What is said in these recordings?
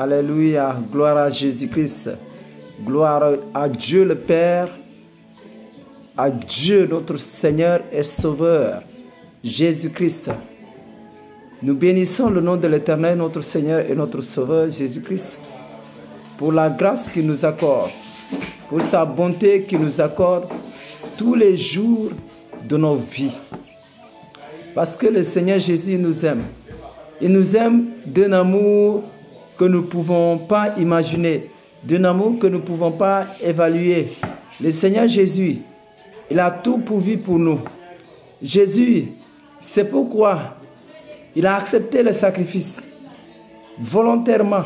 Alléluia. Gloire à Jésus-Christ. Gloire à Dieu le Père, à Dieu notre Seigneur et Sauveur, Jésus-Christ. Nous bénissons le nom de l'Éternel, notre Seigneur et notre Sauveur, Jésus-Christ, pour la grâce qu'il nous accorde, pour sa bonté qu'il nous accorde tous les jours de nos vies. Parce que le Seigneur Jésus nous aime. Il nous aime d'un amour que nous ne pouvons pas imaginer, d'un amour que nous ne pouvons pas évaluer. Le Seigneur Jésus, il a tout pourvu pour nous. Jésus, c'est pourquoi il a accepté le sacrifice volontairement,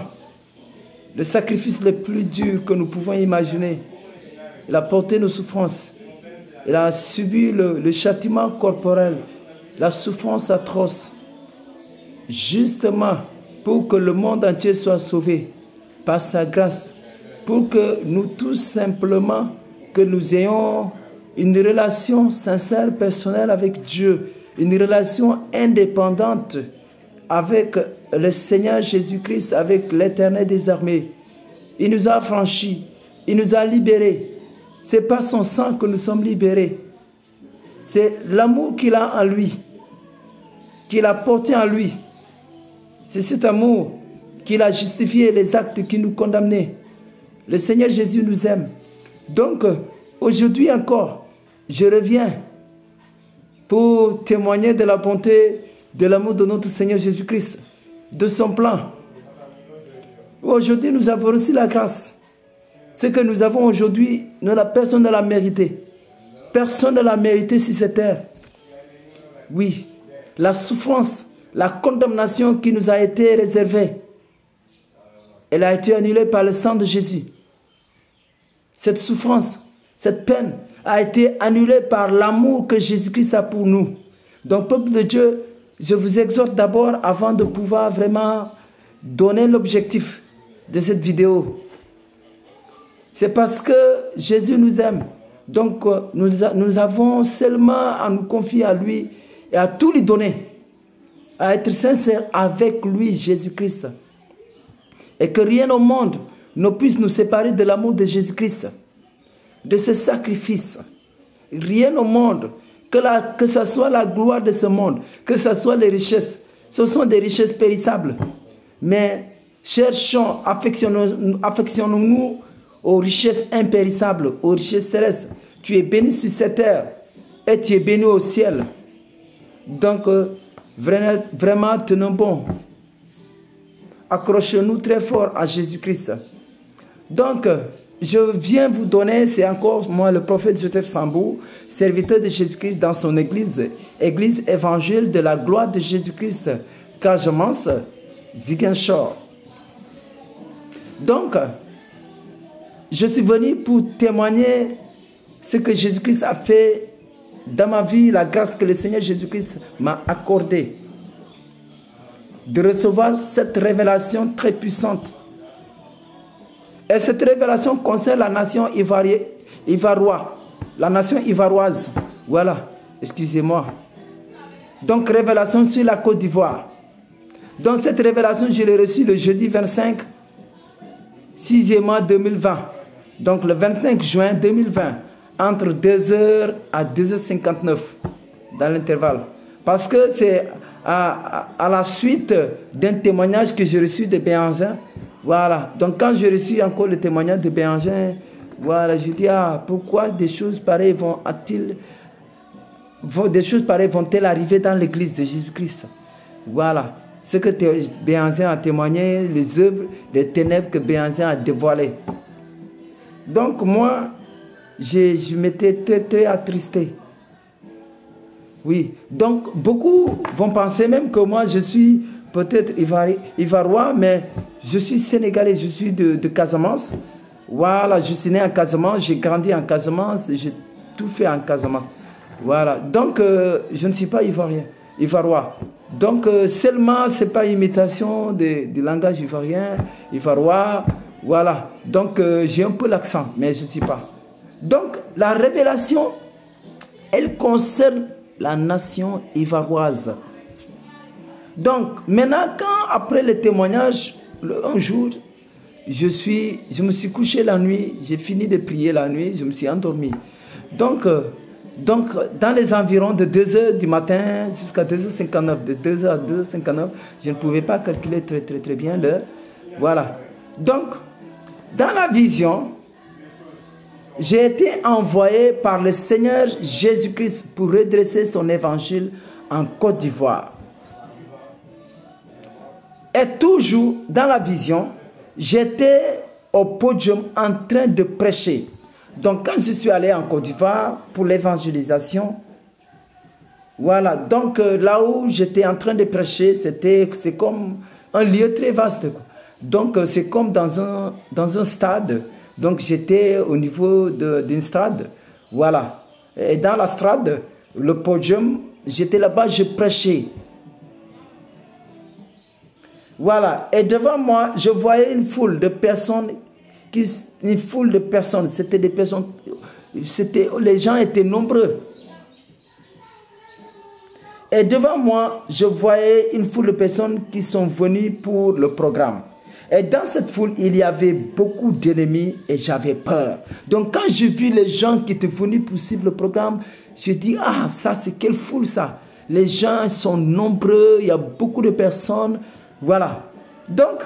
le sacrifice le plus dur que nous pouvons imaginer. Il a porté nos souffrances. Il a subi le châtiment corporel, la souffrance atroce, justement pour que le monde entier soit sauvé par sa grâce, pour que nous tous simplement, que nous ayons une relation sincère, personnelle avec Dieu, une relation indépendante avec le Seigneur Jésus-Christ, avec l'Éternel des armées. Il nous a affranchis, il nous a libérés. C'est par son sang que nous sommes libérés. C'est l'amour qu'il a en lui, qu'il a porté en lui. C'est cet amour qu'il a justifié les actes qui nous condamnaient. Le Seigneur Jésus nous aime. Donc, aujourd'hui encore, je reviens pour témoigner de la bonté, de l'amour de notre Seigneur Jésus-Christ, de son plan. Aujourd'hui, nous avons reçu la grâce. Ce que nous avons aujourd'hui, personne ne l'a mérité. Personne ne l'a mérité sur cette terre. Oui, la souffrance, la condamnation qui nous a été réservée, elle a été annulée par le sang de Jésus. Cette souffrance, cette peine a été annulée par l'amour que Jésus-Christ a pour nous. Donc, peuple de Dieu, je vous exhorte d'abord, avant de pouvoir vraiment donner l'objectif de cette vidéo. C'est parce que Jésus nous aime. Donc, nous avons seulement à nous confier à lui et à tout lui donner, à être sincère avec lui, Jésus-Christ. Et que rien au monde ne puisse nous séparer de l'amour de Jésus-Christ, de ce sacrifice. Rien au monde, que ce soit la gloire de ce monde, que ce soit les richesses, ce sont des richesses périssables. Mais cherchons, affectionnons-nous aux richesses impérissables, aux richesses célestes. Tu es béni sur cette terre et tu es béni au ciel. Donc, vraiment, tenons bon. Accrochez-nous très fort à Jésus-Christ. Donc, je viens vous donner, c'est encore moi, le prophète Joseph Sambou, serviteur de Jésus-Christ dans son église, église évangile de la gloire de Jésus-Christ, Casamance, Ziguinchor. Donc, je suis venu pour témoigner ce que Jésus-Christ a fait dans ma vie, la grâce que le Seigneur Jésus-Christ m'a accordée. De recevoir cette révélation très puissante. Et cette révélation concerne la nation ivoirienne, la nation ivoirioise. Voilà, excusez-moi. Donc, révélation sur la Côte d'Ivoire. Donc, cette révélation, je l'ai reçue le jeudi 25, 6e mois 2020. Donc, le 25 juin 2020, entre 2h à 2h59, dans l'intervalle. Parce que c'est à la suite d'un témoignage que j'ai reçu de Béangin. Voilà. Donc, quand j'ai reçu encore le témoignage de Béangin, voilà, je dis, pourquoi des choses pareilles vont-elles arriver dans l'église de Jésus-Christ? Voilà. Ce que Béangin a témoigné, les œuvres, les ténèbres que Béangin a dévoilées. Donc, moi, je m'étais très attristé. Oui. Donc, beaucoup vont penser même que moi, je suis peut-être ivoirien, mais je suis sénégalais, je suis de Casamance. Voilà, je suis né en Casamance, j'ai grandi en Casamance, j'ai tout fait en Casamance. Voilà. Donc, je ne suis pas ivoirien. Donc, seulement, ce n'est pas imitation du langage ivoirien. Voilà. Donc, j'ai un peu l'accent, mais je ne suis pas. Donc, la révélation, elle concerne la nation ivoirioise. Donc, maintenant, quand après le témoignage, un jour, je me suis couché la nuit, j'ai fini de prier la nuit, je me suis endormi. Donc dans les environs de 2 heures du matin jusqu'à 2h59, de 2h à 2h59, je ne pouvais pas calculer très bien l'heure. Voilà. Donc, dans la vision, j'ai été envoyé par le Seigneur Jésus-Christ pour redresser son évangile en Côte d'Ivoire. Et toujours dans la vision, j'étais au podium en train de prêcher. Donc quand je suis allé en Côte d'Ivoire pour l'évangélisation, voilà, donc là où j'étais en train de prêcher, c'est comme un lieu très vaste. Donc c'est comme dans un stade. Donc j'étais au niveau d'une strade, voilà. Et dans la strade, le podium, j'étais là-bas, je prêchais. Voilà. Et devant moi, je voyais une foule de personnes, c'était des personnes, les gens étaient nombreux. Et devant moi, je voyais une foule de personnes qui sont venues pour le programme. Et dans cette foule, il y avait beaucoup d'ennemis et j'avais peur. Donc quand j'ai vu les gens qui étaient venus pour suivre le programme, je dis, ah, ça c'est quelle foule ça? Les gens sont nombreux, il y a beaucoup de personnes, voilà. Donc,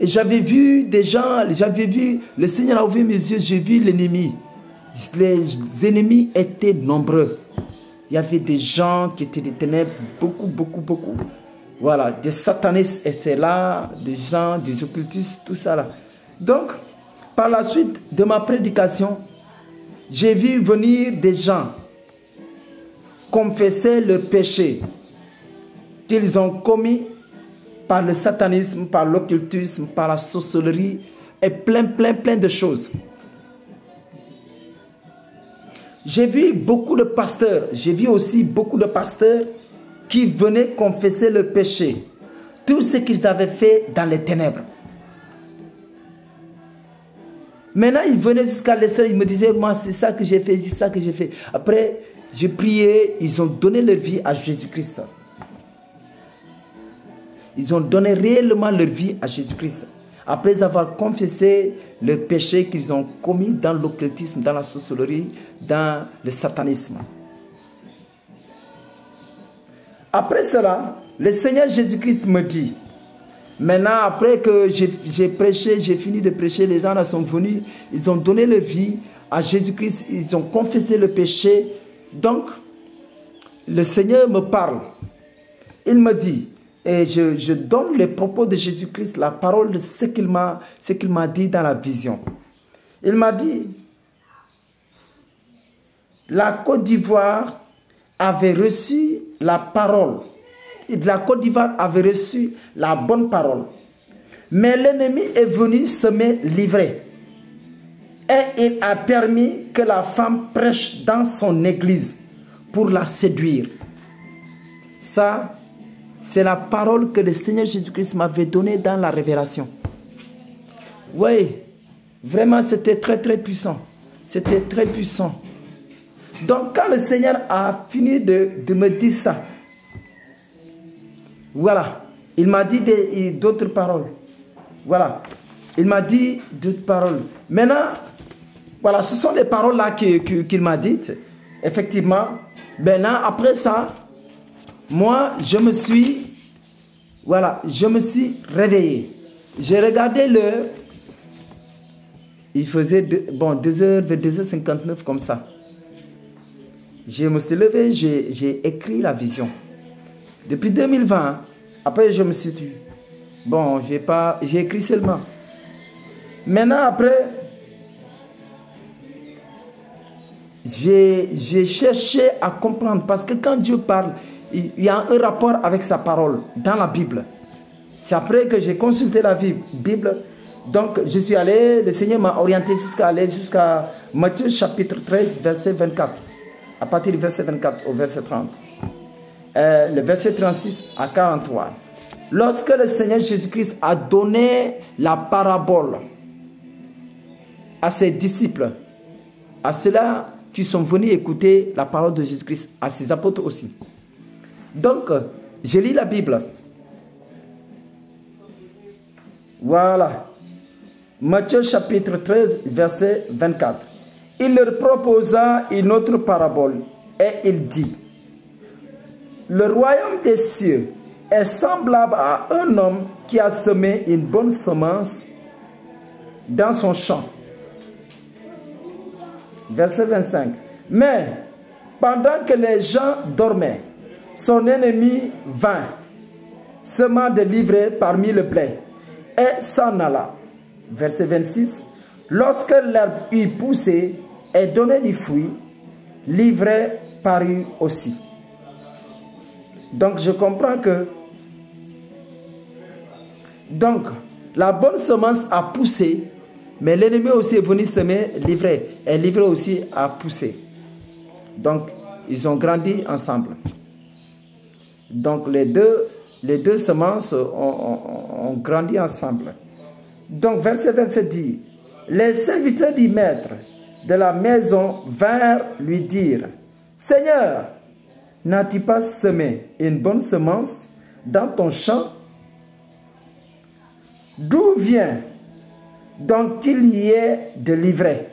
j'avais vu des gens, le Seigneur a ouvert mes yeux, j'ai vu l'ennemi. Les ennemis étaient nombreux. Il y avait des gens qui étaient des ténèbres, beaucoup. Voilà, des satanistes étaient là, des gens, des occultistes, tout ça là. Donc, par la suite de ma prédication, j'ai vu venir des gens confesser le péché qu'ils ont commis par le satanisme, par l'occultisme, par la sorcellerie et plein de choses. J'ai vu beaucoup de pasteurs, j'ai vu aussi beaucoup de pasteurs qui venaient confesser le péché, tout ce qu'ils avaient fait dans les ténèbres. Maintenant, ils venaient jusqu'à l'extérieur, ils me disaient, moi, c'est ça que j'ai fait, c'est ça que j'ai fait. Après, j'ai prié, ils ont donné leur vie à Jésus-Christ. Ils ont donné réellement leur vie à Jésus-Christ. Après avoir confessé le péché qu'ils ont commis dans l'occultisme, dans la sorcellerie, dans le satanisme. Après cela, le Seigneur Jésus-Christ me dit, maintenant après que j'ai prêché, j'ai fini de prêcher, les gens là sont venus, ils ont donné leur vie à Jésus-Christ, ils ont confessé le péché. Donc, le Seigneur me parle. Il me dit, et je donne les propos de Jésus-Christ, la parole de ce qu'il m'a dit dans la vision. Il m'a dit, la Côte d'Ivoire avait reçu la parole. La Côte d'Ivoire avait reçu la bonne parole. Mais l'ennemi est venu semer l'ivraie. Et il a permis que la femme prêche dans son église pour la séduire. Ça, c'est la parole que le Seigneur Jésus-Christ m'avait donnée dans la révélation. Oui, vraiment c'était très puissant. C'était très puissant. Donc quand le Seigneur a fini de me dire ça, voilà, il m'a dit d'autres paroles. Voilà, il m'a dit d'autres paroles. Maintenant, voilà, ce sont les paroles là qu'il m'a dites. Effectivement, maintenant après ça, moi, je me suis réveillé. J'ai regardé l'heure. Il faisait 2h, vers 2h59 comme ça. Je me suis levé, j'ai écrit la vision. Depuis 2020, après je me suis dit, bon, j'ai écrit seulement. Maintenant, après, j'ai cherché à comprendre. Parce que quand Dieu parle, il y a un rapport avec sa parole dans la Bible. C'est après que j'ai consulté la Bible. Donc, je suis allé, le Seigneur m'a orienté jusqu'à Matthieu chapitre 13, verset 24. À partir du verset 24 au verset 30. Le verset 36 à 43. Lorsque le Seigneur Jésus-Christ a donné la parabole à ses disciples, à ceux-là qui sont venus écouter la parole de Jésus-Christ, à ses apôtres aussi. Donc, je lis la Bible. Voilà. Matthieu chapitre 13, verset 24. Il leur proposa une autre parabole et il dit, le royaume des cieux est semblable à un homme qui a semé une bonne semence dans son champ. Verset 25. Mais pendant que les gens dormaient, son ennemi vint, sema de l'ivraie parmi le blé, et s'en alla. Verset 26. Lorsque l'herbe eut poussé et donné du fruit, l'ivraie parut aussi. Donc je comprends que la bonne semence a poussé, mais l'ennemi aussi est venu semer l'ivraie, et l'ivraie aussi a poussé. Donc ils ont grandi ensemble. Donc les deux semences ont grandi ensemble. Donc verset 27 dit, les serviteurs du maître de la maison vinrent lui dire, Seigneur, n'as-tu pas semé une bonne semence dans ton champ? D'où vient donc qu'il y ait de l'ivraie?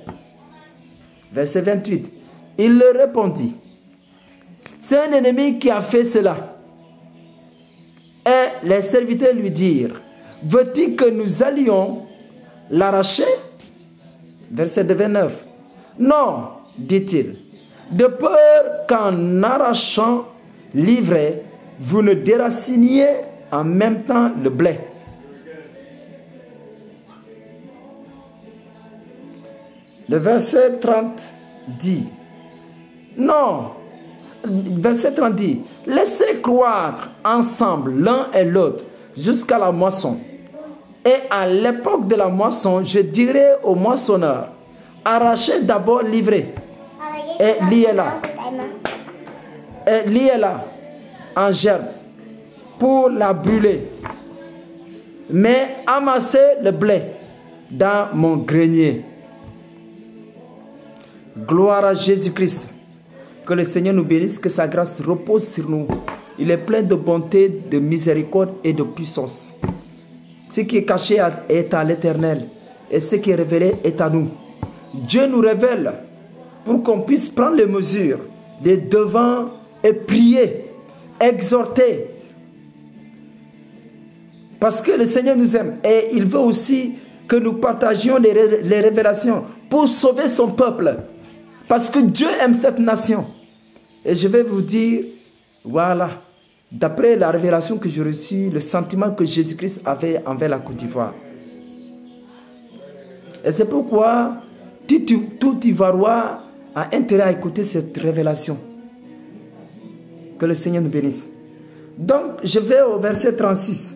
Verset 28. Il leur répondit, c'est un ennemi qui a fait cela. Et les serviteurs lui dirent, veux-tu que nous allions l'arracher? Verset 29. Non, dit-il, de peur qu'en arrachant l'ivraie, vous ne déraciniez en même temps le blé. Le verset 30 dit, non, verset 30 dit, laissez croître ensemble l'un et l'autre jusqu'à la moisson. Et à l'époque de la moisson, je dirai au moissonneur, arrachez d'abord l'ivraie et liez-la. Et liez-la en gerbe pour la brûler. Mais amassez le blé dans mon grenier. Gloire à Jésus-Christ. Que le Seigneur nous bénisse, que sa grâce repose sur nous. Il est plein de bonté, de miséricorde et de puissance. Ce qui est caché est à l'Éternel et ce qui est révélé est à nous. Dieu nous révèle pour qu'on puisse prendre les mesures, les devants et prier, exhorter. Parce que le Seigneur nous aime et il veut aussi que nous partagions les révélations pour sauver son peuple. Parce que Dieu aime cette nation. Et je vais vous dire, voilà, d'après la révélation que j'ai reçue, le sentiment que Jésus-Christ avait envers la Côte d'Ivoire. Et c'est pourquoi tout Ivoirien a intérêt à écouter cette révélation. Que le Seigneur nous bénisse. Donc, je vais au verset 36.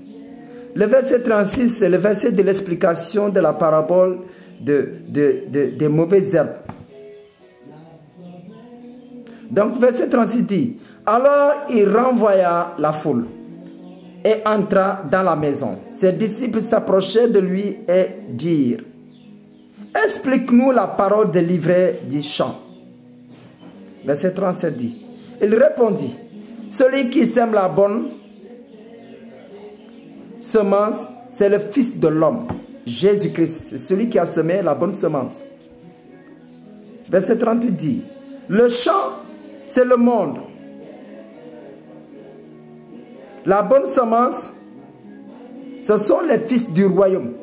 Le verset 36, c'est le verset de l'explication de la parabole des mauvaises herbes. Donc, verset 36 dit, alors il renvoya la foule et entra dans la maison. Ses disciples s'approchaient de lui et dirent, explique-nous la parole de l'ivraie du champ. Verset 37 dit, il répondit, celui qui sème la bonne semence, c'est le Fils de l'homme, Jésus-Christ. C'est celui qui a semé la bonne semence. Verset 38 dit, le champ, c'est le monde. La bonne semence, ce sont les fils du royaume.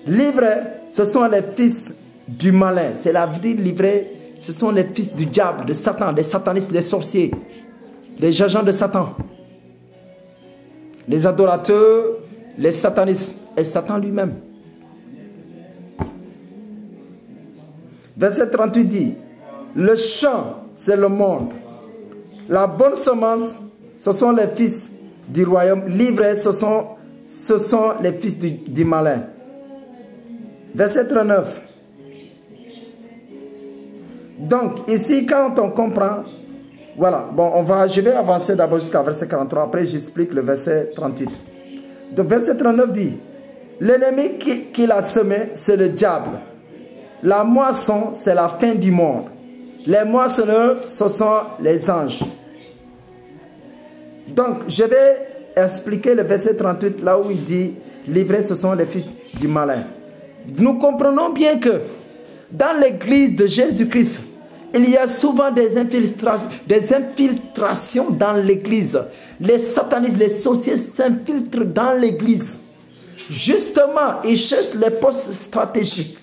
L'ivraie, ce sont les fils du malin. C'est la vie de l'ivraie, ce sont les fils du diable, de Satan, des satanistes, des sorciers, des agents de Satan. Les adorateurs, les satanistes et Satan lui-même. Verset 38 dit, le champ, c'est le monde. La bonne semence, ce sont les fils du royaume. L'ivraie, ce sont les fils du malin. Verset 39. Donc, ici, quand on comprend, voilà, bon, je vais avancer d'abord jusqu'à verset 43, après j'explique le verset 38. Donc, verset 39 dit, l'ennemi qui l'a semé, c'est le diable. La moisson, c'est la fin du monde. Les moissonneurs, ce sont les anges. Donc, je vais expliquer le verset 38, là où il dit, livrés, ce sont les fils du malin. Nous comprenons bien que dans l'église de Jésus-Christ, il y a souvent des infiltrations dans l'église. Les satanistes, les sorciers s'infiltrent dans l'église. Justement, ils cherchent les postes stratégiques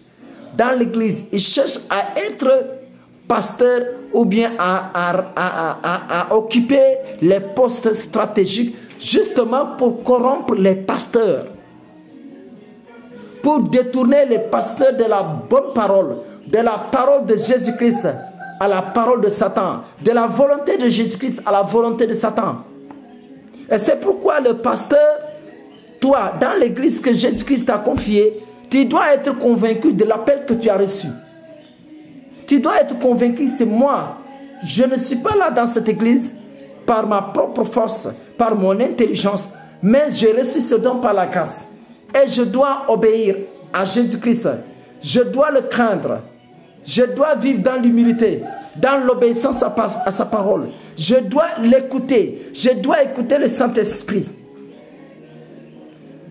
dans l'église. Ils cherchent à être pasteurs ou bien à occuper les postes stratégiques justement pour corrompre les pasteurs. Pour détourner les pasteurs de la bonne parole, de la parole de Jésus-Christ à la parole de Satan, de la volonté de Jésus-Christ à la volonté de Satan. Et c'est pourquoi le pasteur, toi, dans l'église que Jésus-Christ t'a confiée, tu dois être convaincu de l'appel que tu as reçu. Tu dois être convaincu, c'est moi. Je ne suis pas là dans cette église par ma propre force, par mon intelligence, mais j'ai reçu ce don par la grâce. Et je dois obéir à Jésus-Christ. Je dois le craindre. Je dois vivre dans l'humilité, dans l'obéissance à sa parole. Je dois l'écouter. Je dois écouter le Saint-Esprit.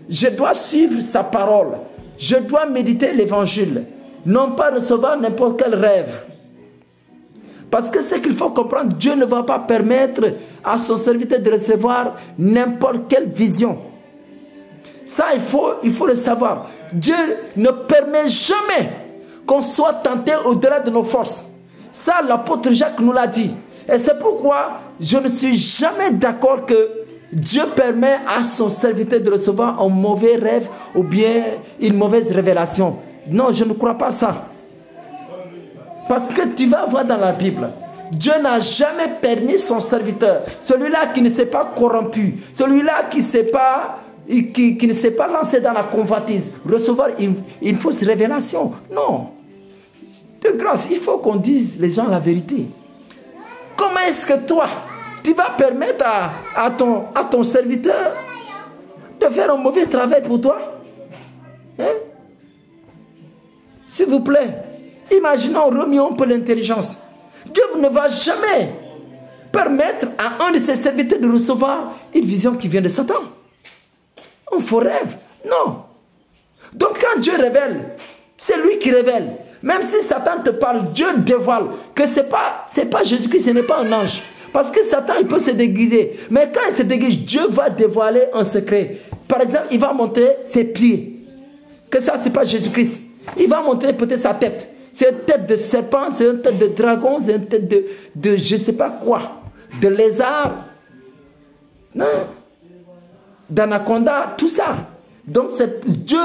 Je dois suivre sa parole. Je dois méditer l'évangile. Non pas recevoir n'importe quel rêve. Parce que ce qu'il faut comprendre, Dieu ne va pas permettre à son serviteur de recevoir n'importe quelle vision. Ça, il faut le savoir. Dieu ne permet jamais qu'on soit tenté au-delà de nos forces. Ça, l'apôtre Jacques nous l'a dit. Et c'est pourquoi je ne suis jamais d'accord que Dieu permet à son serviteur de recevoir un mauvais rêve ou bien une mauvaise révélation. Non, je ne crois pas ça. Parce que tu vas voir dans la Bible, Dieu n'a jamais permis son serviteur, celui-là qui ne s'est pas corrompu, celui-là qui ne s'est pas lancé dans la convoitise, recevoir une fausse révélation. Non. De grâce, il faut qu'on dise les gens la vérité. Comment est-ce que toi, tu vas permettre à ton serviteur de faire un mauvais travail pour toi? Hein? S'il vous plaît, imaginons, remuons un peu l'intelligence. Dieu ne va jamais permettre à un de ses serviteurs de recevoir une vision qui vient de Satan. Un faux rêve. Non. Donc quand Dieu révèle, c'est lui qui révèle. Même si Satan te parle, Dieu dévoile que ce n'est pas Jésus-Christ, ce n'est pas un ange. Parce que Satan, il peut se déguiser. Mais quand il se déguise, Dieu va dévoiler un secret. Par exemple, il va montrer ses pieds. Que ça, ce n'est pas Jésus-Christ. Il va montrer peut-être sa tête. C'est une tête de serpent, c'est une tête de dragon, c'est une tête de je ne sais pas quoi. De lézard. Non. D'anaconda, tout ça. Donc c'est Dieu,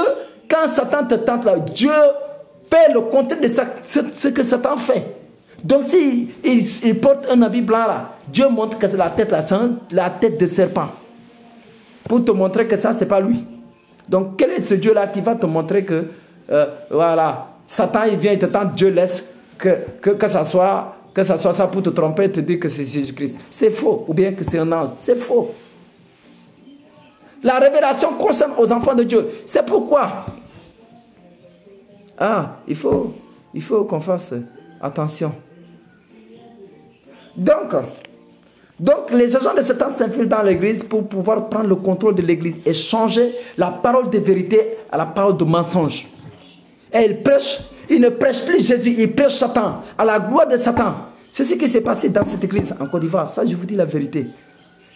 quand Satan te tente là, Dieu fait le contraire de ce que Satan fait. Donc s'il porte un habit blanc là, Dieu montre que c'est la tête là, c'est la tête de serpent. Pour te montrer que ça, c'est pas lui. Donc quel est ce Dieu là qui va te montrer que, voilà, Satan il vient, il te tente, Dieu laisse que ça soit ça pour te tromper et te dire que c'est Jésus-Christ. C'est faux. Ou bien que c'est un ange. C'est faux. La révélation concerne aux enfants de Dieu. C'est pourquoi il faut qu'on fasse attention. Donc les agents de Satan s'infiltrent dans l'église pour pouvoir prendre le contrôle de l'église et changer la parole de vérité à la parole de mensonge. Et ils ne prêchent plus Jésus, ils prêchent Satan, à la gloire de Satan. C'est ce qui s'est passé dans cette église en Côte d'Ivoire. Ça, je vous dis la vérité.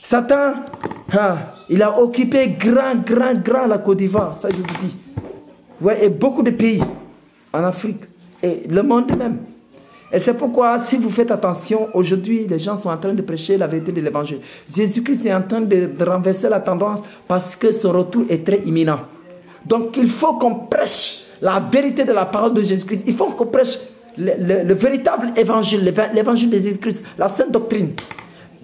Satan, il a occupé grand la Côte d'Ivoire. Ça, je vous dis. Ouais, et beaucoup de pays en Afrique. Et le monde même. Et c'est pourquoi, si vous faites attention, aujourd'hui, les gens sont en train de prêcher la vérité de l'évangile. Jésus-Christ est en train de renverser la tendance parce que son retour est très imminent. Donc, il faut qu'on prêche la vérité de la parole de Jésus-Christ. Il faut qu'on prêche le véritable évangile, l'évangile de Jésus-Christ, la sainte doctrine.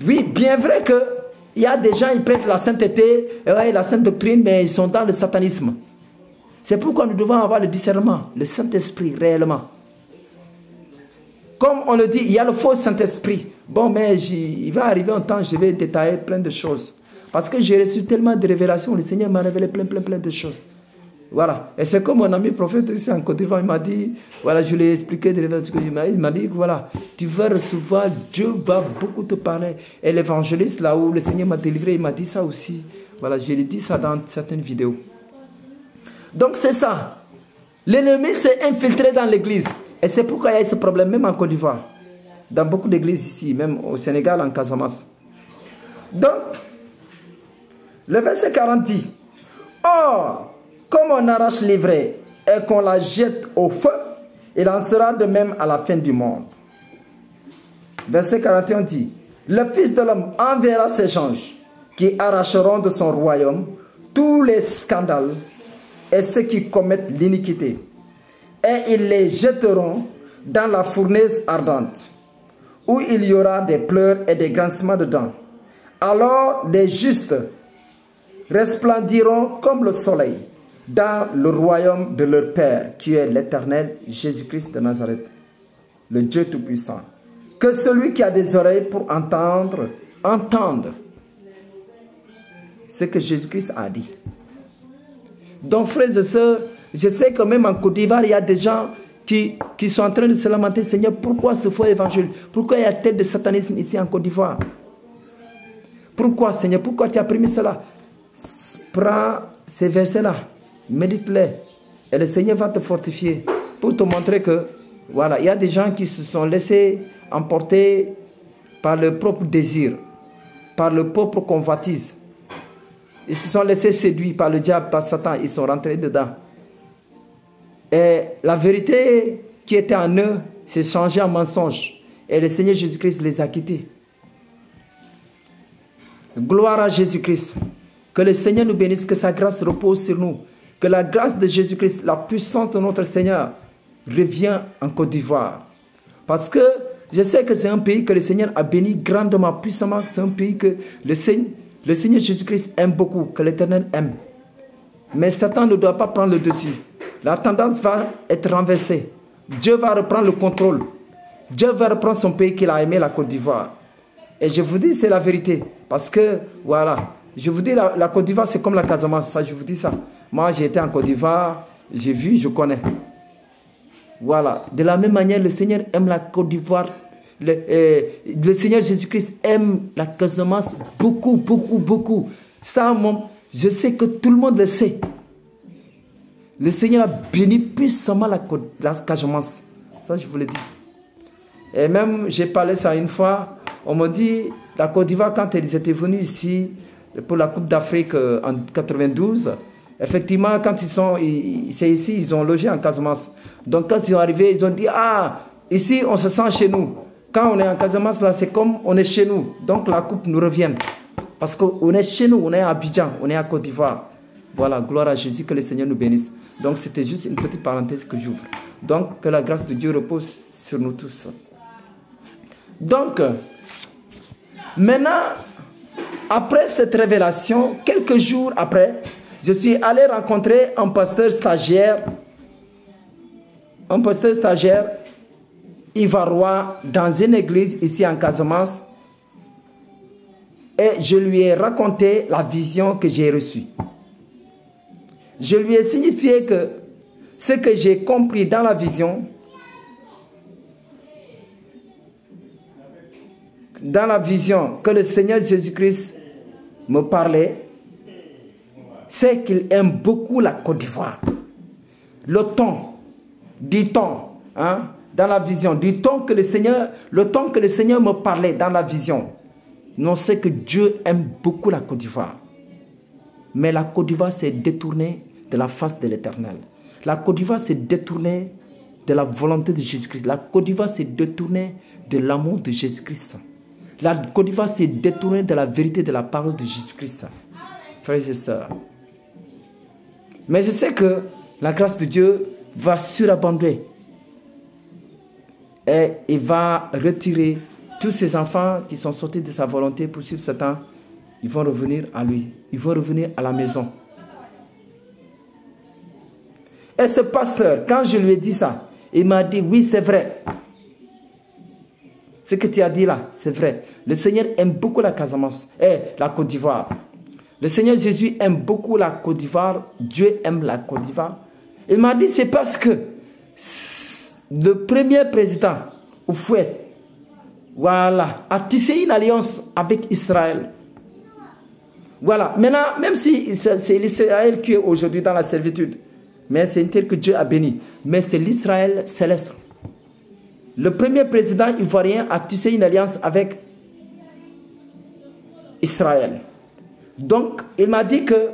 Oui, bien vrai qu'il y a des gens qui prêchent la sainteté, la sainte doctrine, mais ils sont dans le satanisme. C'est pourquoi nous devons avoir le discernement, le Saint-Esprit réellement. Comme on le dit, il y a le faux Saint-Esprit. Bon, mais il va arriver un temps, je vais détailler plein de choses. Parce que j'ai reçu tellement de révélations, le Seigneur m'a révélé plein de choses. Voilà. Et c'est comme mon ami prophète ici en Côte d'Ivoire, il m'a dit, voilà, je lui ai expliqué de l'évangile, il m'a dit, voilà, tu vas recevoir, Dieu va beaucoup te parler. Et l'évangéliste, là où le Seigneur m'a délivré, il m'a dit ça aussi. Voilà, je lui ai dit ça dans certaines vidéos. Donc c'est ça. L'ennemi s'est infiltré dans l'église. Et c'est pourquoi il y a ce problème, même en Côte d'Ivoire. Dans beaucoup d'églises ici, même au Sénégal, en Casamance. Donc, le verset 40 dit, or, comme on arrache l'ivraie et qu'on la jette au feu, il en sera de même à la fin du monde. Verset 41 dit, le Fils de l'homme enverra ses anges qui arracheront de son royaume tous les scandales et ceux qui commettent l'iniquité. Et ils les jetteront dans la fournaise ardente, où il y aura des pleurs et des grincements de dents. Alors les justes resplendiront comme le soleil dans le royaume de leur Père, qui est l'Éternel Jésus-Christ de Nazareth, le Dieu Tout-Puissant. Que celui qui a des oreilles pour entendre, entende ce que Jésus-Christ a dit. Donc, frères et sœurs, je sais que même en Côte d'Ivoire, il y a des gens qui sont en train de se lamenter. Seigneur, pourquoi ce faux évangile? Pourquoi il y a tellement de satanisme ici en Côte d'Ivoire? Pourquoi, Seigneur? Pourquoi tu as permis cela? Prends ces versets-là, médite-les, et le Seigneur va te fortifier pour te montrer que, voilà, il y a des gens qui se sont laissés emporter par leur propre désir, par leur propre convoitise. Ils se sont laissés séduire par le diable, par Satan, ils sont rentrés dedans. Et la vérité qui était en eux s'est changée en mensonge. Et le Seigneur Jésus-Christ les a quittés. Gloire à Jésus-Christ. Que le Seigneur nous bénisse, que sa grâce repose sur nous. Que la grâce de Jésus-Christ, la puissance de notre Seigneur revient en Côte d'Ivoire. Parce que je sais que c'est un pays que le Seigneur a béni grandement, puissamment. C'est un pays que le Seigneur Jésus-Christ aime beaucoup, que l'Éternel aime. Mais Satan ne doit pas prendre le dessus. La tendance va être renversée. Dieu va reprendre le contrôle. Dieu va reprendre son pays qu'il a aimé, la Côte d'Ivoire. Et je vous dis, c'est la vérité. Parce que, voilà, je vous dis, la Côte d'Ivoire, c'est comme la Casamance. Ça, je vous dis ça. Moi, j'ai été en Côte d'Ivoire, j'ai vu, je connais. Voilà. De la même manière, le Seigneur aime la Côte d'Ivoire. Le Seigneur Jésus-Christ aime la Casamance beaucoup, beaucoup, beaucoup. Ça, je sais que tout le monde le sait. Le Seigneur a béni puissamment la Casamance. Ça, je vous le dis. Et même, j'ai parlé ça une fois. On m'a dit, la Côte d'Ivoire, quand ils étaient venus ici pour la Coupe d'Afrique en 92, effectivement, quand c'est ici, ils ont logé en Casamance. Donc, quand ils sont arrivés, ils ont dit, ah, ici, on se sent chez nous. Quand on est en Casamance, là, c'est comme on est chez nous. Donc, la coupe nous revient. Parce qu'on est chez nous, on est à Abidjan, on est à Côte d'Ivoire. Voilà, gloire à Jésus, que le Seigneur nous bénisse. Donc, c'était juste une petite parenthèse que j'ouvre. Donc, que la grâce de Dieu repose sur nous tous. Donc, maintenant, après cette révélation, quelques jours après, je suis allé rencontrer un pasteur stagiaire ivoiriois dans une église ici en Casamance, et je lui ai raconté la vision que j'ai reçue. Je lui ai signifié que ce que j'ai compris dans la vision, que le Seigneur Jésus-Christ me parlait, c'est qu'il aime beaucoup la Côte d'Ivoire. Le ton, dit-on, hein, dans la vision, le ton que le Seigneur me parlait dans la vision, non, c'est que Dieu aime beaucoup la Côte d'Ivoire. Mais la Côte d'Ivoire s'est détournée de la face de l'Éternel. La Côte d'Ivoire s'est détournée de la volonté de Jésus-Christ. La Côte d'Ivoire s'est détournée de l'amour de Jésus-Christ. La Côte d'Ivoire s'est détournée de la vérité de la parole de Jésus-Christ. Frères et sœurs. Mais je sais que la grâce de Dieu va surabonder. Et il va retirer tous ces enfants qui sont sortis de sa volonté pour suivre Satan. Ils vont revenir à lui. Ils vont revenir à la maison. Et ce pasteur, quand je lui ai dit ça, il m'a dit, oui, c'est vrai. Ce que tu as dit là, c'est vrai. Le Seigneur aime beaucoup la Casamance et la Côte d'Ivoire. Le Seigneur Jésus aime beaucoup la Côte d'Ivoire. Dieu aime la Côte d'Ivoire. Il m'a dit, c'est parce que le premier président, Oufouet, voilà, a tissé une alliance avec Israël. Voilà. Maintenant, même si c'est l'Israël qui est aujourd'hui dans la servitude, mais c'est une terre que Dieu a bénie. Mais c'est l'Israël céleste. Le premier président ivoirien a tissé une alliance avec Israël. Donc, il m'a dit que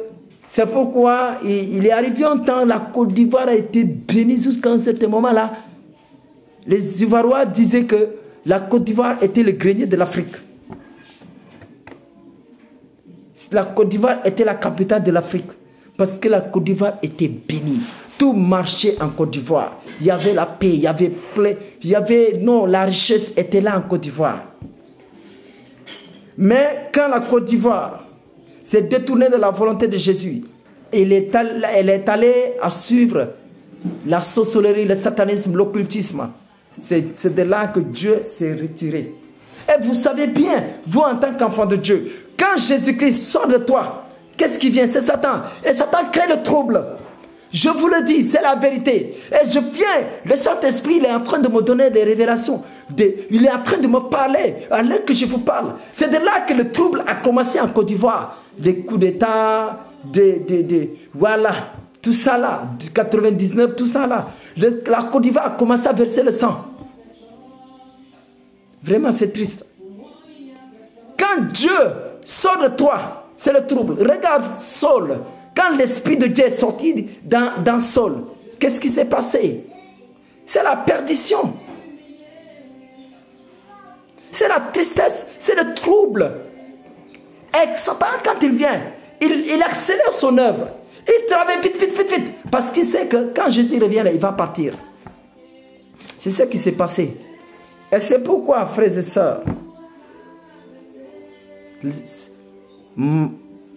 c'est pourquoi il est arrivé un temps, la Côte d'Ivoire a été bénie jusqu'à un certain moment-là. Les Ivoiriens disaient que la Côte d'Ivoire était le grenier de l'Afrique. La Côte d'Ivoire était la capitale de l'Afrique. Parce que la Côte d'Ivoire était bénie. Tout marchait en Côte d'Ivoire. Il y avait la paix, il y avait la richesse était là en Côte d'Ivoire. Mais quand la Côte d'Ivoire s'est détournée de la volonté de Jésus, elle est allée à suivre la sorcellerie, le satanisme, l'occultisme. C'est de là que Dieu s'est retiré. Et vous savez bien, vous en tant qu'enfant de Dieu, quand Jésus-Christ sort de toi, qu'est-ce qui vient? C'est Satan. Et Satan crée le trouble. Je vous le dis, c'est la vérité. Et je viens, le Saint-Esprit, il est en train de me donner des révélations. Il est en train de me parler à l'heure que je vous parle. C'est de là que le trouble a commencé en Côte d'Ivoire. Les coups d'État, voilà, tout ça là, du 99, tout ça là. La Côte d'Ivoire a commencé à verser le sang. Vraiment, c'est triste. Quand Dieu sort de toi, c'est le trouble. Regarde Saul. Quand l'Esprit de Dieu est sorti dans Saul, qu'est-ce qui s'est passé? C'est la perdition. C'est la tristesse, c'est le trouble. Et Satan, quand il vient, il accélère son œuvre. Il travaille vite, vite, vite, vite. Parce qu'il sait que quand Jésus revient, là, il va partir. C'est ce qui s'est passé. Et c'est pourquoi, frères et sœurs,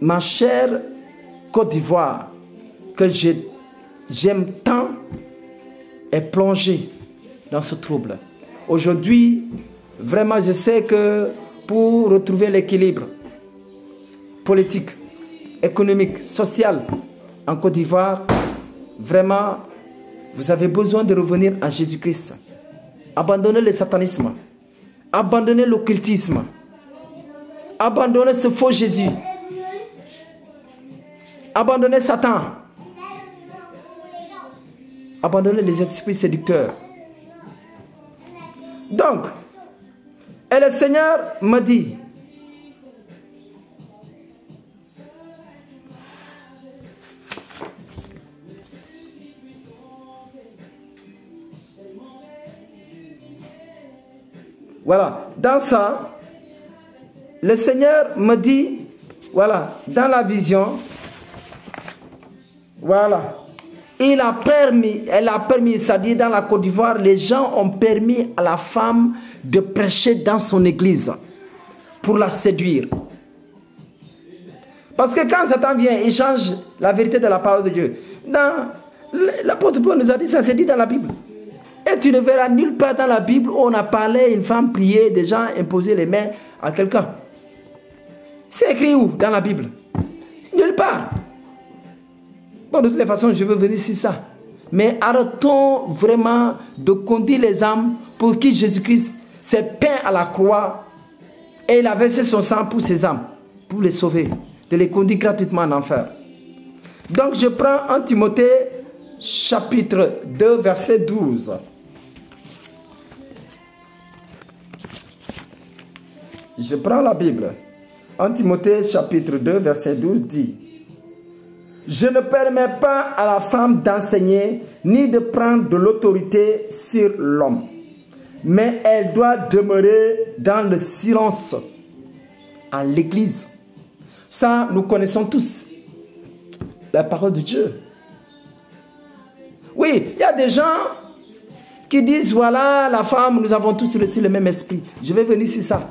ma chère Côte d'Ivoire, que j'aime tant, est plongée dans ce trouble. Aujourd'hui, vraiment, je sais que pour retrouver l'équilibre politique, économique, social en Côte d'Ivoire, vraiment, vous avez besoin de revenir à Jésus-Christ. Abandonnez le satanisme, abandonnez l'occultisme, abandonnez ce faux Jésus. Abandonnez Satan. Abandonnez les esprits séducteurs. Donc, et le Seigneur m'a dit, voilà, dans ça, le Seigneur me dit, voilà, dans la vision, voilà, elle a permis, c'est-à-dire dans la Côte d'Ivoire, les gens ont permis à la femme de prêcher dans son église pour la séduire. Parce que quand Satan vient, il change la vérité de la parole de Dieu. L'apôtre Paul nous a dit, ça c'est dit dans la Bible. Et tu ne verras nulle part dans la Bible où on a parlé, une femme prier, des gens imposer les mains à quelqu'un. C'est écrit où dans la Bible? Nulle part. Bon, de toutes les façons, je veux venir sur ça. Mais arrêtons vraiment de conduire les âmes pour qui Jésus-Christ s'est peint à la croix et il a versé son sang pour ces âmes, pour les sauver, de les conduire gratuitement en enfer. Donc, je prends 1 Timothée, chapitre 2, verset 12. Je prends la Bible. 1 Timothée, chapitre 2, verset 12 dit: je ne permets pas à la femme d'enseigner ni de prendre de l'autorité sur l'homme, mais elle doit demeurer dans le silence à l'église. Ça, nous connaissons tous la parole de Dieu. Oui, il y a des gens qui disent, voilà, la femme, nous avons tous reçu le même esprit. Je vais venir sur ça.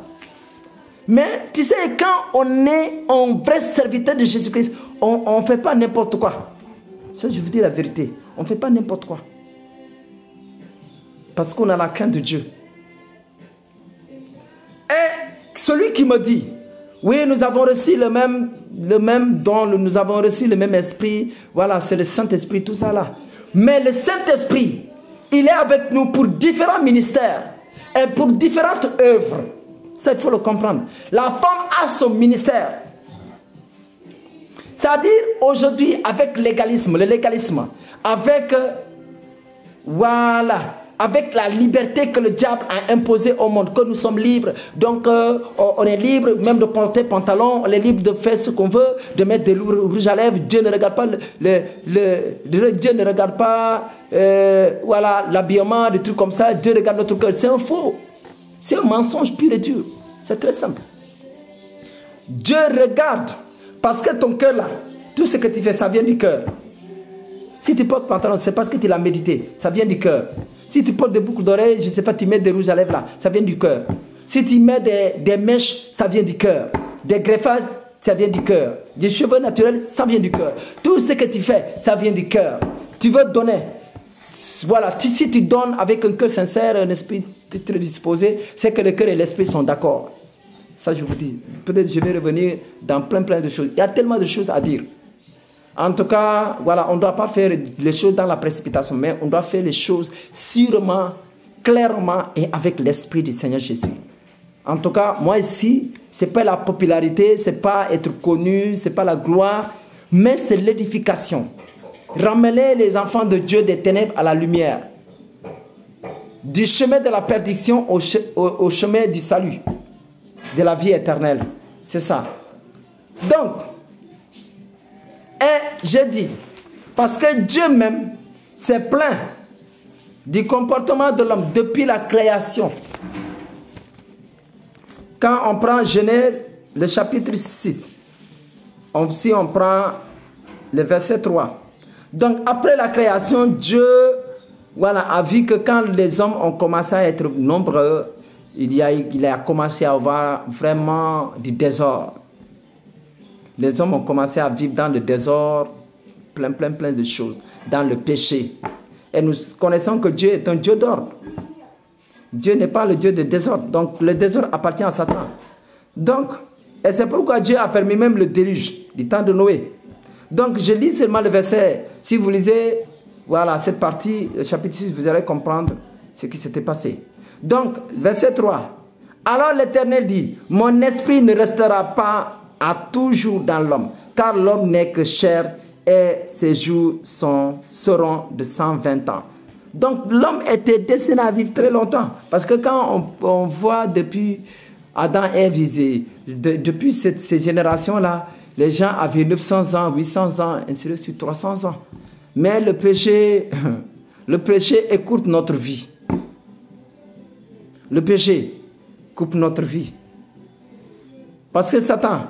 Mais tu sais, quand on est un vrai serviteur de Jésus-Christ, on ne fait pas n'importe quoi. Ça, je vous dis la vérité. On ne fait pas n'importe quoi. Parce qu'on a la crainte de Dieu. Et celui qui me dit, oui, nous avons reçu le même don, nous avons reçu le même esprit, voilà, c'est le Saint-Esprit, tout ça là. Mais le Saint-Esprit, il est avec nous pour différents ministères et pour différentes œuvres. Ça, il faut le comprendre. La femme a son ministère. C'est-à-dire, aujourd'hui, avec l'égalisme, le légalisme, avec, voilà, avec la liberté que le diable a imposée au monde, que nous sommes libres. Donc, on est libre même de porter pantalon, on est libre de faire ce qu'on veut, de mettre des rouges à lèvres. Dieu ne regarde pas Dieu ne regarde pas voilà, l'habillement, des trucs comme ça. Dieu regarde notre cœur. C'est un faux. C'est un mensonge pur et dur. C'est très simple. Dieu regarde parce que ton cœur là, tout ce que tu fais, ça vient du cœur. Si tu portes pantalon, c'est parce que tu l'as médité. Ça vient du cœur. Si tu portes des boucles d'oreilles, je ne sais pas, tu mets des rouges à lèvres là, ça vient du cœur. Si tu mets des mèches, ça vient du cœur. Des greffages, ça vient du cœur. Des cheveux naturels, ça vient du cœur. Tout ce que tu fais, ça vient du cœur. Tu veux donner. Voilà, si tu donnes avec un cœur sincère, un esprit très disposé, c'est que le cœur et l'esprit sont d'accord. Ça, je vous dis. Peut-être je vais revenir dans plein de choses. Il y a tellement de choses à dire. En tout cas, voilà, on ne doit pas faire les choses dans la précipitation, mais on doit faire les choses sûrement, clairement et avec l'esprit du Seigneur Jésus. En tout cas, moi ici, ce n'est pas la popularité, ce n'est pas être connu, ce n'est pas la gloire, mais c'est l'édification. Ramener les enfants de Dieu des ténèbres à la lumière. Du chemin de la perdition au chemin du salut, de la vie éternelle. C'est ça. Donc, et j'ai dit, parce que Dieu même s'est plaint du comportement de l'homme depuis la création. Quand on prend Genèse, le chapitre 6, si on prend le verset 3. Donc après la création, Dieu voilà, a vu que quand les hommes ont commencé à être nombreux, il a commencé à avoir vraiment du désordre. Les hommes ont commencé à vivre dans le désordre, plein de choses, dans le péché. Et nous connaissons que Dieu est un Dieu d'ordre. Dieu n'est pas le Dieu de désordre. Donc le désordre appartient à Satan. Donc, et c'est pourquoi Dieu a permis même le déluge du temps de Noé. Donc je lis seulement le verset. Si vous lisez, voilà, cette partie, le chapitre 6, vous allez comprendre ce qui s'était passé. Donc, verset 3. Alors l'Éternel dit, mon esprit ne restera pas à toujours dans l'homme, car l'homme n'est que chair et ses jours seront de 120 ans. Donc l'homme était destiné à vivre très longtemps, parce que quand on voit depuis Adam et Ève, depuis ces générations-là, les gens avaient 900 ans, 800 ans, ainsi de suite, 300 ans. Mais le péché écourte notre vie. Le péché coupe notre vie. Parce que Satan,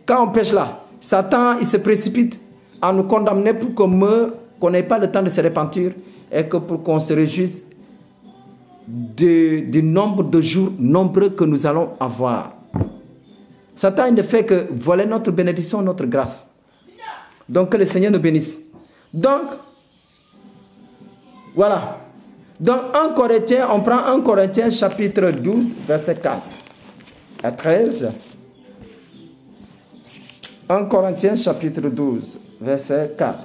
quand on pêche là, Satan, il se précipite à nous condamner pour qu'on meure, qu'on n'ait pas le temps de se repentir et que pour qu'on se réjouisse du nombre de jours nombreux que nous allons avoir. Satan, il ne fait que voler notre bénédiction, notre grâce. Donc, que le Seigneur nous bénisse. Donc, voilà. Donc, 1 Corinthiens, on prend 1 Corinthiens chapitre 12, verset 4 à 13. 1 Corinthiens chapitre 12, verset 4.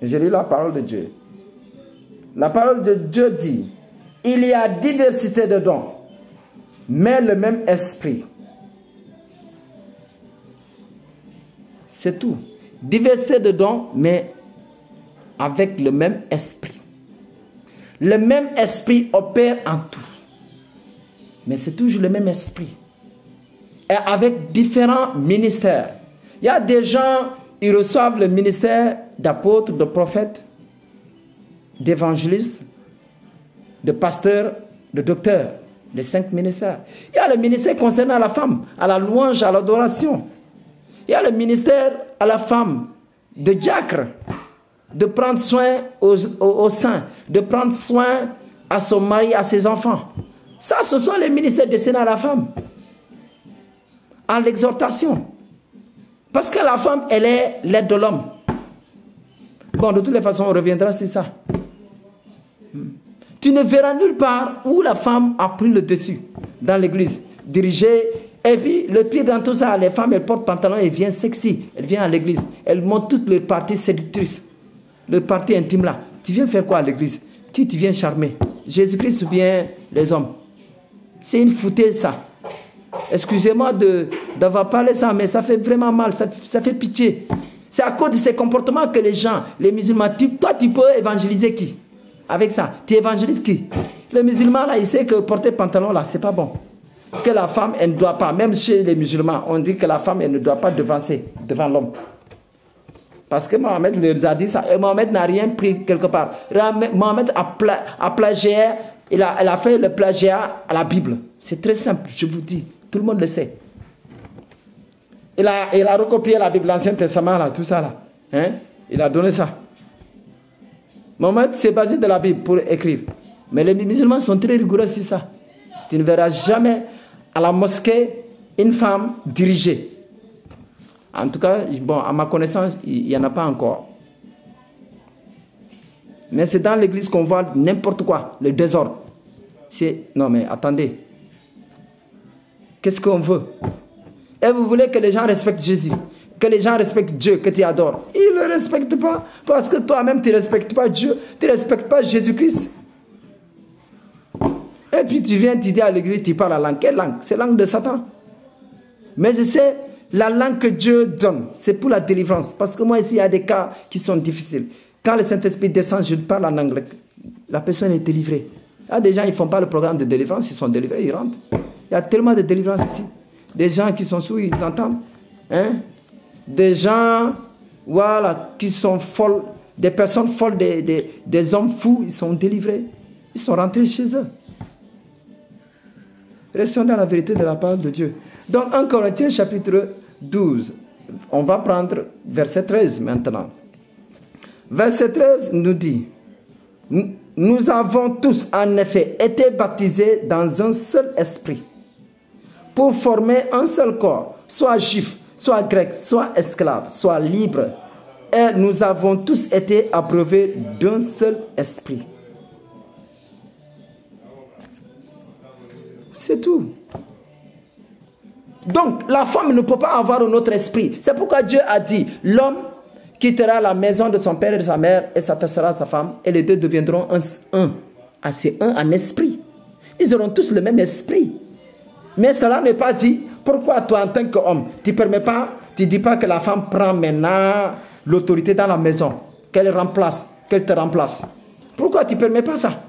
Je lis la parole de Dieu. La parole de Dieu dit, il y a diversité de dons, mais le même esprit. C'est tout. Diversité de dons, mais avec le même esprit. Le même esprit opère en tout. Mais c'est toujours le même esprit. Et avec différents ministères. Il y a des gens, ils reçoivent le ministère d'apôtre, de prophète, d'évangéliste, de pasteur, de docteur. Les 5 ministères. Il y a le ministère concernant la femme, à la louange, à l'adoration. Il y a le ministère à la femme de diacre, de prendre soin aux saints, de prendre soin à son mari, à ses enfants. Ça, ce sont les ministères destinés à la femme. À l'exhortation. Parce que la femme, elle est l'aide de l'homme. Bon, de toutes les façons, on reviendra sur ça. Tu ne verras nulle part où la femme a pris le dessus dans l'église, dirigée. Et puis, le pire dans tout ça, les femmes, elles portent pantalon et viennent sexy. Elles viennent à l'église. Elles montrent toutes les parties séductrices. Le parti intime là. Tu viens faire quoi à l'église? Qui tu viens charmer? Jésus-Christ ou bien les hommes? C'est une foutaise ça. Excusez-moi d'avoir parlé ça, mais ça fait vraiment mal, ça fait pitié. C'est à cause de ces comportements que les gens, les musulmans, toi tu peux évangéliser qui? Avec ça, tu évangélises qui? Le musulman là, il sait que porter pantalon là, c'est pas bon. Que la femme, elle ne doit pas, même chez les musulmans, on dit que la femme, elle ne doit pas devancer devant l'homme. Parce que Mohamed leur a dit ça, et Mohamed n'a rien pris quelque part. Mohamed a plagié, il a fait le plagiat à la Bible. C'est très simple, je vous dis, tout le monde le sait. Il a recopié la Bible, l'Ancien Testament, là, tout ça là. Hein? Il a donné ça. Mohamed s'est basé de la Bible pour écrire. Mais les musulmans sont très rigoureux sur ça. Tu ne verras jamais à la mosquée une femme dirigée. En tout cas, bon, à ma connaissance, il n'y en a pas encore. Mais c'est dans l'église qu'on voit n'importe quoi, le désordre. Non mais attendez. Qu'est-ce qu'on veut? Et vous voulez que les gens respectent Jésus, que les gens respectent Dieu, que tu adores. Ils ne le respectent pas, parce que toi-même, tu ne respectes pas Dieu, tu ne respectes pas Jésus-Christ. Et puis tu viens, tu dis à l'église, tu parles la langue. Quelle langue? C'est la langue de Satan. Mais je sais, la langue que Dieu donne, c'est pour la délivrance. Parce que moi, ici, il y a des cas qui sont difficiles. Quand le Saint-Esprit descend, je parle en anglais. La personne est délivrée. Il y a des gens, ils ne font pas le programme de délivrance, ils sont délivrés, ils rentrent. Il y a tellement de délivrance ici. Des gens qui sont sourds, ils entendent. Hein? Des gens, voilà, qui sont folles, des personnes folles, des hommes fous, ils sont délivrés. Ils sont rentrés chez eux. Restons dans la vérité de la parole de Dieu. Donc, 1 Corinthiens chapitre 12, on va prendre verset 13 maintenant. Verset 13 nous dit, nous avons tous en effet été baptisés dans un seul esprit, pour former un seul corps, soit juif, soit grec, soit esclave, soit libre. Et nous avons tous été abreuvés d'un seul esprit. C'est tout. Donc, la femme ne peut pas avoir un autre esprit. C'est pourquoi Dieu a dit, l'homme quittera la maison de son père et de sa mère et s'attachera à sa femme, et les deux deviendront un. Ah, c'est un en esprit. Ils auront tous le même esprit. Mais cela n'est pas dit. Pourquoi toi, en tant qu'homme, tu ne dis pas que la femme prend maintenant l'autorité dans la maison, qu'elle te remplace. Pourquoi tu ne permets pas ça?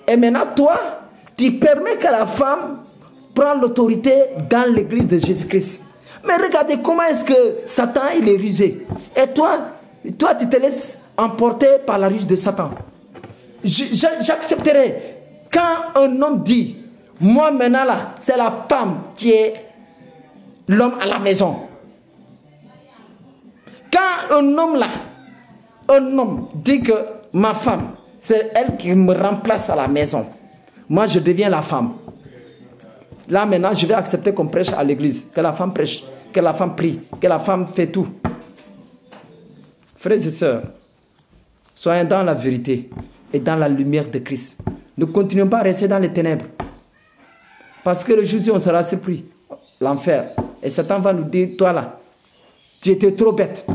Et maintenant, toi, tu permets que la femme prenne l'autorité dans l'église de Jésus-Christ. Mais regardez comment est-ce que Satan, il est rusé. Et toi, tu te laisses emporter par la ruse de Satan. J'accepterai quand un homme dit, moi maintenant là, c'est la femme qui est l'homme à la maison. Quand un homme dit que ma femme, c'est elle qui me remplace à la maison. Moi, je deviens la femme. Là, maintenant, je vais accepter qu'on prêche à l'église. Que la femme prêche, que la femme prie, que la femme fait tout. Frères et sœurs, soyons dans la vérité et dans la lumière de Christ. Ne continuons pas à rester dans les ténèbres. Parce que le jour où on sera surpris, l'enfer. Et Satan va nous dire, toi là, tu étais trop bête.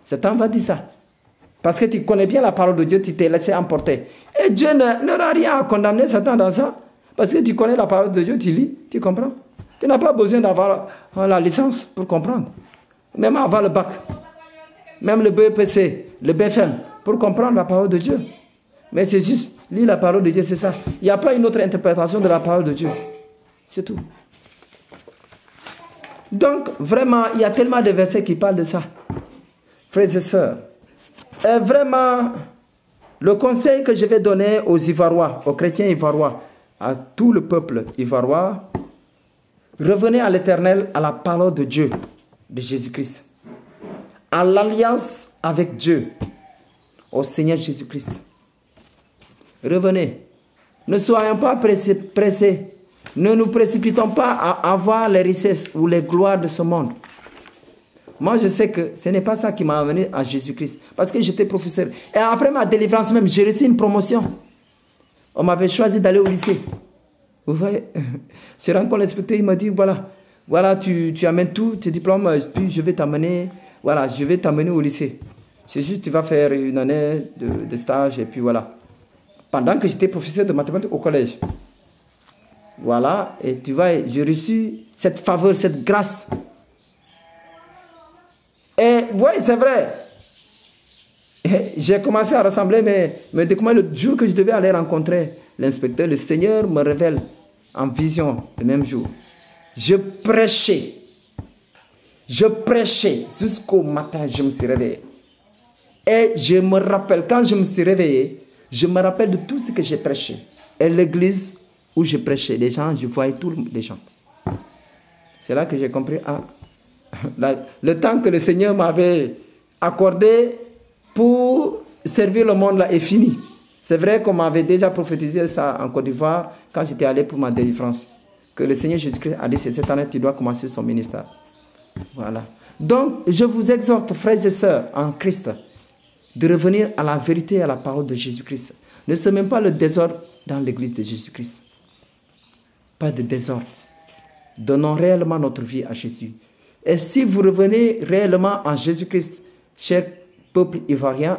Satan va dire ça. Parce que tu connais bien la parole de Dieu, tu t'es laissé emporter. Et Dieu n'aura rien à condamner Satan dans ça. Parce que tu connais la parole de Dieu, tu lis, tu comprends. Tu n'as pas besoin d'avoir la licence pour comprendre. Même avoir le bac. Même le BEPC, le BFM, pour comprendre la parole de Dieu. Mais c'est juste, lis la parole de Dieu, c'est ça. Il n'y a pas une autre interprétation de la parole de Dieu. C'est tout. Donc, vraiment, il y a tellement de versets qui parlent de ça. Frères et sœurs, et vraiment, le conseil que je vais donner aux Ivoiriens, aux chrétiens ivoiriens, à tout le peuple ivoirien, revenez à l'Éternel, à la parole de Dieu, de Jésus-Christ, à l'alliance avec Dieu, au Seigneur Jésus-Christ. Revenez. Ne soyons pas pressés. Ne nous précipitons pas à avoir les richesses ou les gloires de ce monde. Moi, je sais que ce n'est pas ça qui m'a amené à Jésus-Christ. Parce que j'étais professeur. Et après ma délivrance même, j'ai reçu une promotion. On m'avait choisi d'aller au lycée. Vous voyez? Je rencontre l'inspecteur, il m'a dit, voilà, tu amènes tous tes diplômes, puis je vais t'amener, au lycée. C'est juste, tu vas faire une année de stage, et puis voilà. Pendant que j'étais professeur de mathématiques au collège. Voilà, et tu vois, j'ai reçu cette faveur, cette grâce. Et oui, c'est vrai. J'ai commencé à rassembler mes documents le jour que je devais aller rencontrer l'inspecteur. Le Seigneur me révèle en vision le même jour. Je prêchais jusqu'au matin, je me suis réveillé. Et je me rappelle, quand je me suis réveillé, je me rappelle de tout ce que j'ai prêché. Et l'église où je prêchais, les gens, je voyais tous les gens. C'est là que j'ai compris, le temps que le Seigneur m'avait accordé pour servir le monde là est fini. C'est vrai qu'on m'avait déjà prophétisé ça en Côte d'Ivoire quand j'étais allé pour ma délivrance. Que le Seigneur Jésus-Christ a dit, c'est cette année tu dois commencer son ministère. Voilà. Donc, je vous exhorte, frères et sœurs en Christ, de revenir à la vérité et à la parole de Jésus-Christ. Ne se même pas le désordre dans l'église de Jésus-Christ. Pas de désordre. Donnons réellement notre vie à Jésus. Et si vous revenez réellement en Jésus-Christ, cher peuple ivoirien,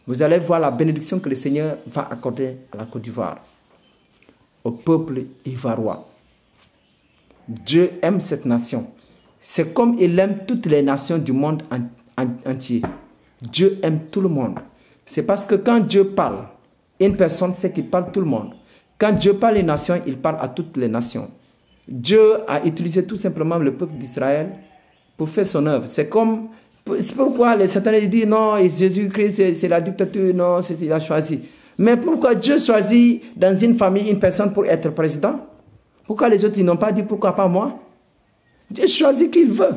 vous allez voir la bénédiction que le Seigneur va accorder à la Côte d'Ivoire, au peuple ivoirien. Dieu aime cette nation. C'est comme il aime toutes les nations du monde entier. Dieu aime tout le monde. C'est parce que quand Dieu parle, une personne sait qu'il parle tout le monde. Quand Dieu parle une nation, il parle à toutes les nations. Dieu a utilisé tout simplement le peuple d'Israël pour faire son œuvre. C'est comme, c'est pourquoi les Satan disent non, Jésus-Christ c'est la dictature, non, c'est il a choisi. Mais pourquoi Dieu choisit dans une famille une personne pour être président? Pourquoi les autres ils n'ont pas dit pourquoi pas moi? Dieu choisit qui il veut.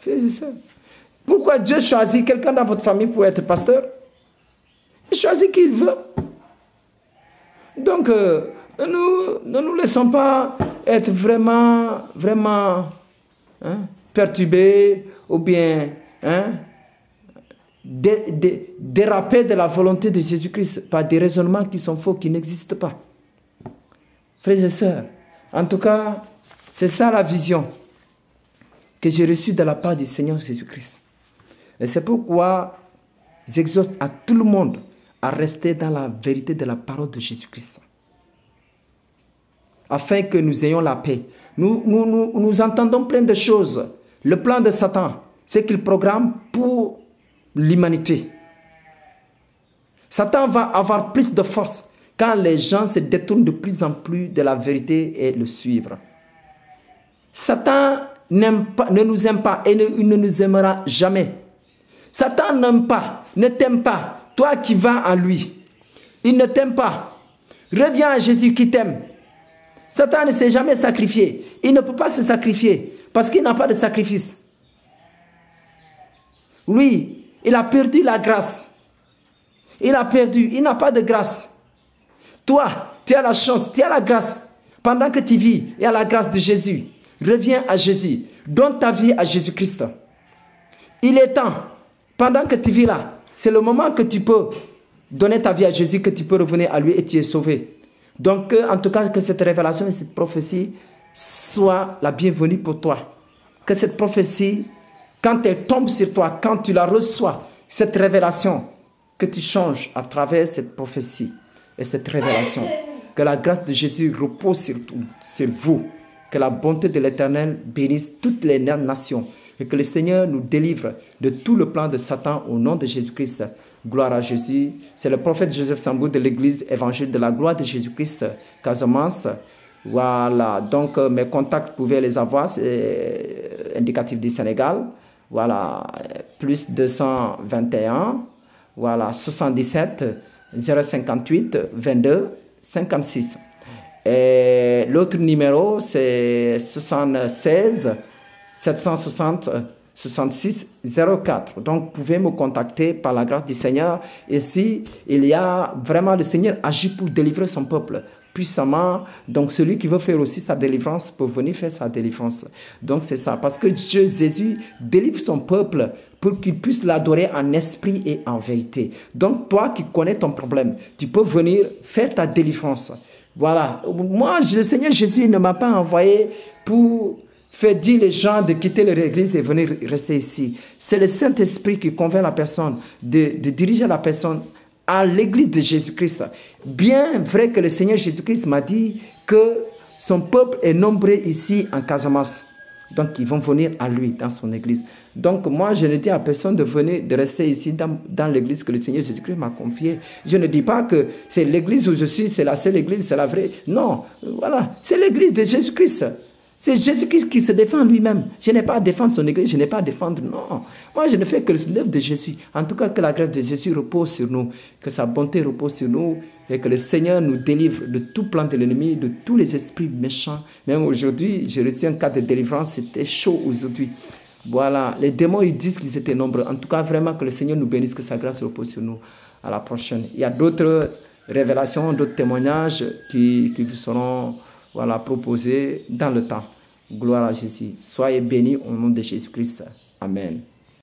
C'est ça. Pourquoi Dieu choisit quelqu'un dans votre famille pour être pasteur? Il choisit qui il veut. Donc, ne nous laissons pas être vraiment perturbés ou bien déraper de la volonté de Jésus-Christ par des raisonnements qui sont faux, qui n'existent pas. Frères et sœurs, en tout cas, c'est ça la vision que j'ai reçue de la part du Seigneur Jésus-Christ. Et c'est pourquoi j'exhorte à tout le monde à rester dans la vérité de la parole de Jésus-Christ. Afin que nous ayons la paix. Nous entendons plein de choses. Le plan de Satan, c'est qu'il programme pour l'humanité. Satan va avoir plus de force quand les gens se détournent de plus en plus de la vérité et le suivre. Satan ne nous aime pas et il ne nous aimera jamais. Satan n'aime pas, ne t'aime pas. Toi qui vas à lui, il ne t'aime pas. Reviens à Jésus qui t'aime. Satan ne s'est jamais sacrifié. Il ne peut pas se sacrifier parce qu'il n'a pas de sacrifice. Lui, il a perdu la grâce. Il a perdu, il n'a pas de grâce. Toi, tu as la chance, tu as la grâce. Pendant que tu vis, il y a la grâce de Jésus. Reviens à Jésus. Donne ta vie à Jésus-Christ. Il est temps, pendant que tu vis là, c'est le moment que tu peux donner ta vie à Jésus, que tu peux revenir à lui et tu es sauvé. Donc, en tout cas, que cette révélation et cette prophétie soient la bienvenue pour toi. Que cette prophétie, quand elle tombe sur toi, quand tu la reçois, cette révélation, que tu changes à travers cette prophétie et cette révélation. Que la grâce de Jésus repose sur vous. Que la bonté de l'Éternel bénisse toutes les nations. Et que le Seigneur nous délivre de tout le plan de Satan au nom de Jésus-Christ. Gloire à Jésus. C'est le prophète Joseph Sambou de l'église évangile de la gloire de Jésus-Christ, Casamance. Voilà, donc mes contacts, vous pouvez les avoir, c'est indicatif du Sénégal. Voilà, plus 221, voilà, 77 058 22 56. Et l'autre numéro, c'est 76 760 66 04. Donc, vous pouvez me contacter par la grâce du Seigneur. Et si il y a vraiment, le Seigneur agit pour délivrer son peuple puissamment. Donc, celui qui veut faire aussi sa délivrance peut venir faire sa délivrance. Donc, c'est ça. Parce que Dieu, Jésus, délivre son peuple pour qu'il puisse l'adorer en esprit et en vérité. Donc, toi qui connais ton problème, tu peux venir faire ta délivrance. Voilà. Moi, le Seigneur Jésus ne m'a pas envoyé pour faire dire les gens de quitter leur église et venir rester ici. C'est le Saint-Esprit qui convainc la personne de diriger la personne à l'église de Jésus-Christ. Bien vrai que le Seigneur Jésus-Christ m'a dit que son peuple est nombreux ici en Casamance. Donc, ils vont venir à lui, dans son église. Donc, moi, je ne dis à personne de venir, de rester ici dans l'église que le Seigneur Jésus-Christ m'a confiée. Je ne dis pas que c'est l'église où je suis, c'est la seule église, c'est la vraie. Non, voilà, c'est l'église de Jésus-Christ. C'est Jésus-Christ qui se défend lui-même. Je n'ai pas à défendre son église, je n'ai pas à défendre, non. Moi, je ne fais que l'œuvre de Jésus. En tout cas, que la grâce de Jésus repose sur nous, que sa bonté repose sur nous et que le Seigneur nous délivre de tout plan de l'ennemi, de tous les esprits méchants. Même aujourd'hui, j'ai reçu un cas de délivrance, c'était chaud aujourd'hui. Voilà, les démons, ils disent qu'ils étaient nombreux. En tout cas, vraiment, que le Seigneur nous bénisse, que sa grâce repose sur nous. À la prochaine. Il y a d'autres révélations, d'autres témoignages qui vous seront proposés dans le temps. Gloire à Jésus. Soyez bénis au nom de Jésus-Christ. Amen.